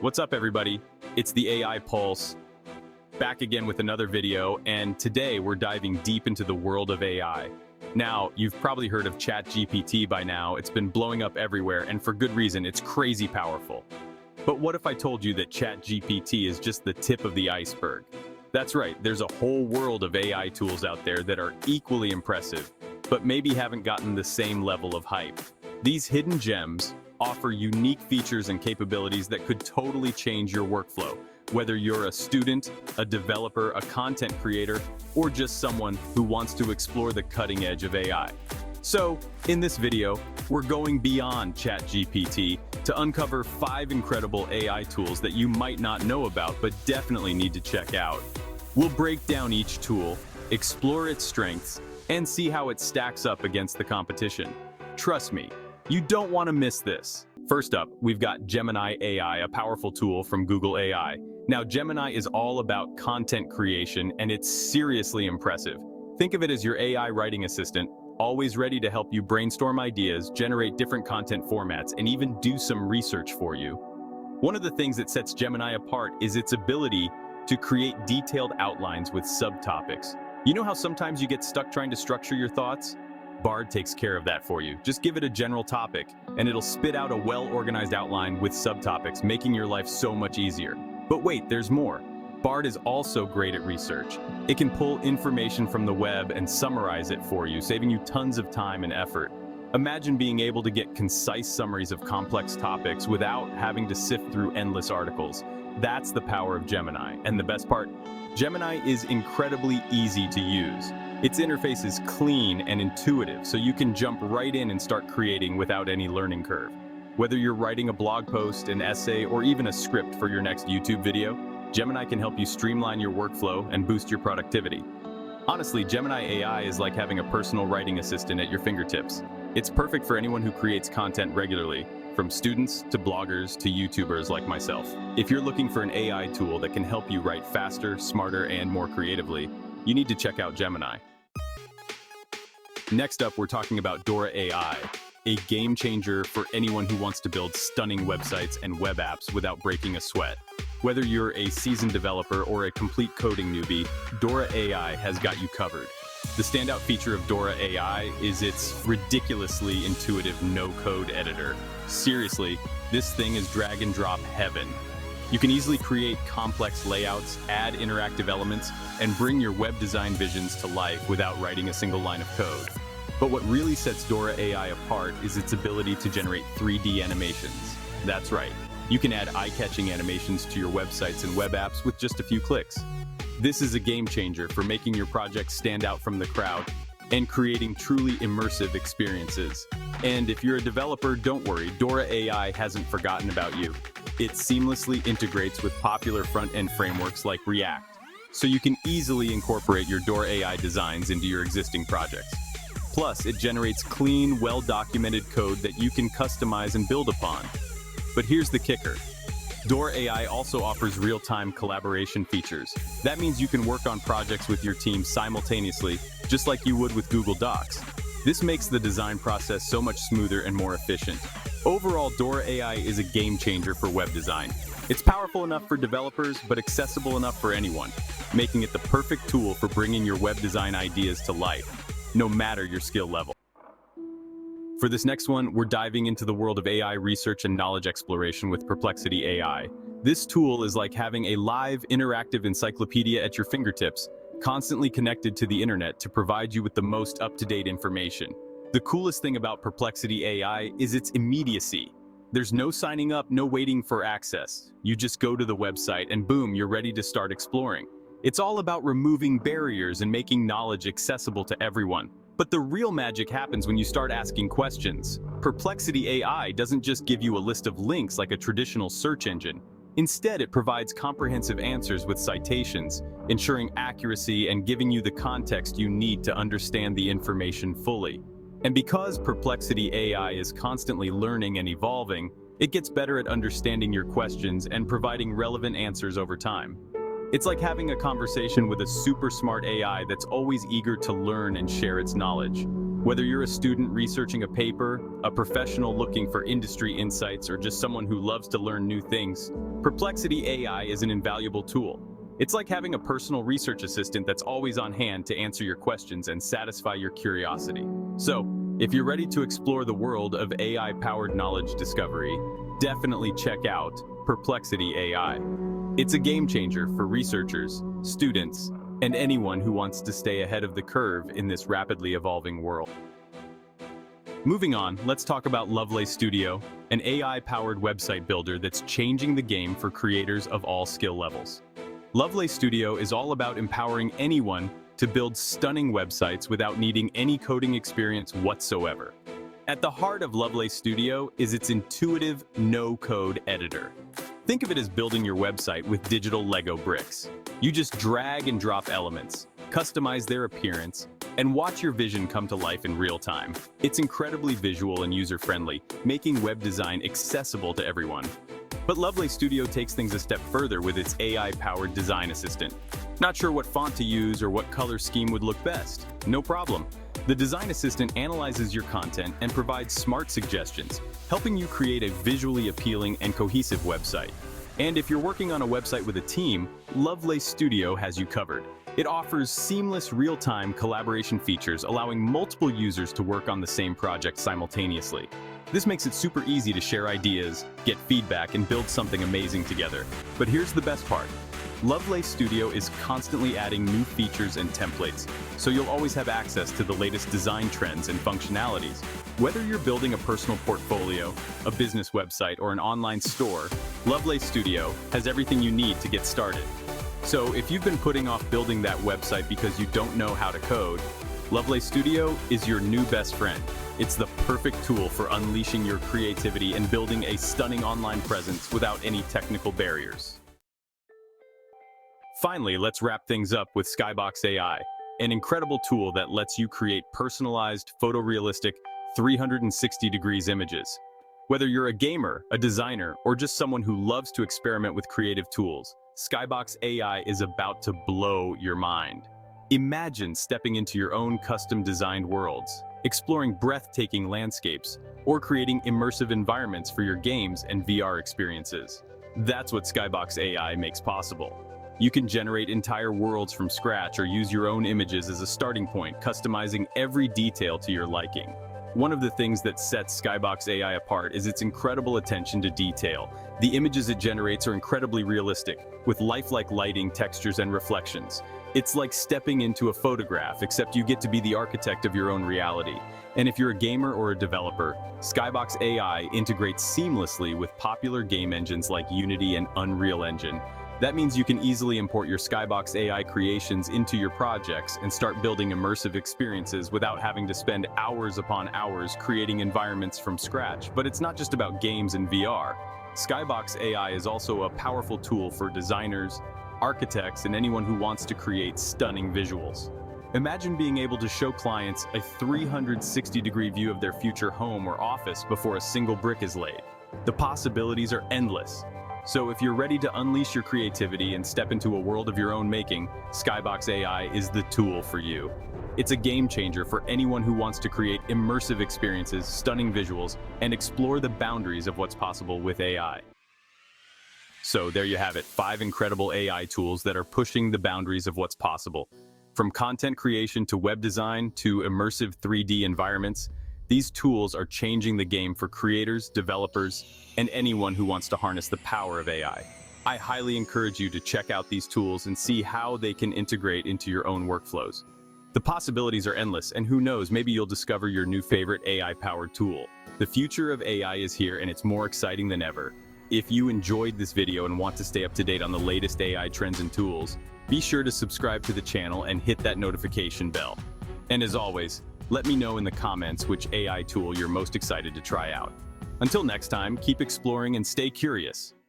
What's up, everybody? It's the AI Pulse, back again with another video, and today we're diving deep into the world of AI. Now, you've probably heard of ChatGPT by now. It's been blowing up everywhere, and for good reason. It's crazy powerful. But what if I told you that ChatGPT is just the tip of the iceberg? That's right, there's a whole world of AI tools out there that are equally impressive, but maybe haven't gotten the same level of hype. These hidden gems offer unique features and capabilities that could totally change your workflow, whether you're a student, a developer, a content creator, or just someone who wants to explore the cutting edge of AI. So, in this video, we're going beyond ChatGPT to uncover 5 incredible AI tools that you might not know about but definitely need to check out. We'll break down each tool, explore its strengths, and see how it stacks up against the competition. Trust me, you don't want to miss this. First up, we've got Gemini AI, a powerful tool from Google AI. Now, Gemini is all about content creation, and it's seriously impressive. Think of it as your AI writing assistant, always ready to help you brainstorm ideas, generate different content formats, and even do some research for you. One of the things that sets Gemini apart is its ability to create detailed outlines with subtopics. You know how sometimes you get stuck trying to structure your thoughts? Bard takes care of that for you. Just give it a general topic, and it'll spit out a well-organized outline with subtopics, making your life so much easier. But wait, there's more. Bard is also great at research. It can pull information from the web and summarize it for you, saving you tons of time and effort. Imagine being able to get concise summaries of complex topics without having to sift through endless articles. That's the power of Gemini. And the best part, Gemini is incredibly easy to use. Its interface is clean and intuitive, so you can jump right in and start creating without any learning curve. Whether you're writing a blog post, an essay, or even a script for your next YouTube video, Gemini can help you streamline your workflow and boost your productivity. Honestly, Gemini AI is like having a personal writing assistant at your fingertips. It's perfect for anyone who creates content regularly, from students to bloggers to YouTubers like myself. If you're looking for an AI tool that can help you write faster, smarter, and more creatively, you need to check out Gemini. Next up, we're talking about Dorar AI, a game changer for anyone who wants to build stunning websites and web apps without breaking a sweat. Whether you're a seasoned developer or a complete coding newbie, Dorar AI has got you covered. The standout feature of Dorar AI is its ridiculously intuitive no-code editor. Seriously, this thing is drag and drop heaven. You can easily create complex layouts, add interactive elements, and bring your web design visions to life without writing a single line of code. But what really sets Dorar AI apart is its ability to generate 3D animations. That's right, you can add eye-catching animations to your websites and web apps with just a few clicks. This is a game changer for making your projects stand out from the crowd and creating truly immersive experiences. And if you're a developer, don't worry, Dorar AI hasn't forgotten about you. It seamlessly integrates with popular front-end frameworks like React, so you can easily incorporate your Dorar AI designs into your existing projects. Plus, it generates clean, well-documented code that you can customize and build upon. But here's the kicker. Dorar AI also offers real-time collaboration features. That means you can work on projects with your team simultaneously, just like you would with Google Docs. This makes the design process so much smoother and more efficient. Overall, Dorar AI is a game changer for web design. It's powerful enough for developers, but accessible enough for anyone, making it the perfect tool for bringing your web design ideas to life, no matter your skill level. For this next one, we're diving into the world of AI research and knowledge exploration with Perplexity AI. This tool is like having a live, interactive encyclopedia at your fingertips, constantly connected to the internet to provide you with the most up-to-date information. The coolest thing about Perplexity AI is its immediacy. There's no signing up, no waiting for access. You just go to the website and boom, you're ready to start exploring. It's all about removing barriers and making knowledge accessible to everyone. But the real magic happens when you start asking questions. Perplexity AI doesn't just give you a list of links like a traditional search engine. Instead, it provides comprehensive answers with citations, ensuring accuracy and giving you the context you need to understand the information fully. And because Perplexity AI is constantly learning and evolving, it gets better at understanding your questions and providing relevant answers over time. It's like having a conversation with a super smart AI that's always eager to learn and share its knowledge. Whether you're a student researching a paper, a professional looking for industry insights, or just someone who loves to learn new things, Perplexity AI is an invaluable tool. It's like having a personal research assistant that's always on hand to answer your questions and satisfy your curiosity. So, if you're ready to explore the world of AI-powered knowledge discovery, definitely check out Perplexity AI. It's a game changer for researchers, students, and anyone who wants to stay ahead of the curve in this rapidly evolving world. Moving on, let's talk about Lel.Studio, an AI-powered website builder that's changing the game for creators of all skill levels. Lel.Studio is all about empowering anyone to build stunning websites without needing any coding experience whatsoever. At the heart of Lel.Studio is its intuitive, no-code editor. Think of it as building your website with digital Lego bricks. You just drag and drop elements, customize their appearance, and watch your vision come to life in real time. It's incredibly visual and user-friendly, making web design accessible to everyone. But Lel.Studio takes things a step further with its AI-powered design assistant. Not sure what font to use or what color scheme would look best? No problem. The design assistant analyzes your content and provides smart suggestions, helping you create a visually appealing and cohesive website. And if you're working on a website with a team, Lel.Studio has you covered. It offers seamless real-time collaboration features, allowing multiple users to work on the same project simultaneously. This makes it super easy to share ideas, get feedback, and build something amazing together. But here's the best part. Lel.Studio is constantly adding new features and templates, so you'll always have access to the latest design trends and functionalities. Whether you're building a personal portfolio, a business website, or an online store, Lel.Studio has everything you need to get started. So if you've been putting off building that website because you don't know how to code, Lel.Studio is your new best friend. It's the perfect tool for unleashing your creativity and building a stunning online presence without any technical barriers. Finally, let's wrap things up with Skybox AI, an incredible tool that lets you create personalized, photorealistic, 360 degrees images. Whether you're a gamer, a designer, or just someone who loves to experiment with creative tools, Skybox AI is about to blow your mind. Imagine stepping into your own custom-designed worlds, exploring breathtaking landscapes, or creating immersive environments for your games and VR experiences. That's what Skybox AI makes possible. You can generate entire worlds from scratch or use your own images as a starting point, customizing every detail to your liking. One of the things that sets Skybox AI apart is its incredible attention to detail. The images it generates are incredibly realistic, with lifelike lighting, textures, and reflections. It's like stepping into a photograph, except you get to be the architect of your own reality. And if you're a gamer or a developer, Skybox AI integrates seamlessly with popular game engines like Unity and Unreal Engine. That means you can easily import your Skybox AI creations into your projects and start building immersive experiences without having to spend hours upon hours creating environments from scratch. But it's not just about games and VR. Skybox AI is also a powerful tool for designers, architects, and anyone who wants to create stunning visuals. Imagine being able to show clients a 360-degree view of their future home or office before a single brick is laid. The possibilities are endless. So if you're ready to unleash your creativity and step into a world of your own making, Skybox AI is the tool for you. It's a game changer for anyone who wants to create immersive experiences, stunning visuals, and explore the boundaries of what's possible with AI. So there you have it, 5 incredible AI tools that are pushing the boundaries of what's possible. From content creation to web design to immersive 3D environments, these tools are changing the game for creators, developers, and anyone who wants to harness the power of AI. I highly encourage you to check out these tools and see how they can integrate into your own workflows. The possibilities are endless, and who knows, maybe you'll discover your new favorite AI-powered tool. The future of AI is here, and it's more exciting than ever. If you enjoyed this video and want to stay up to date on the latest AI trends and tools, be sure to subscribe to the channel and hit that notification bell. And as always, let me know in the comments which AI tool you're most excited to try out. Until next time, keep exploring and stay curious.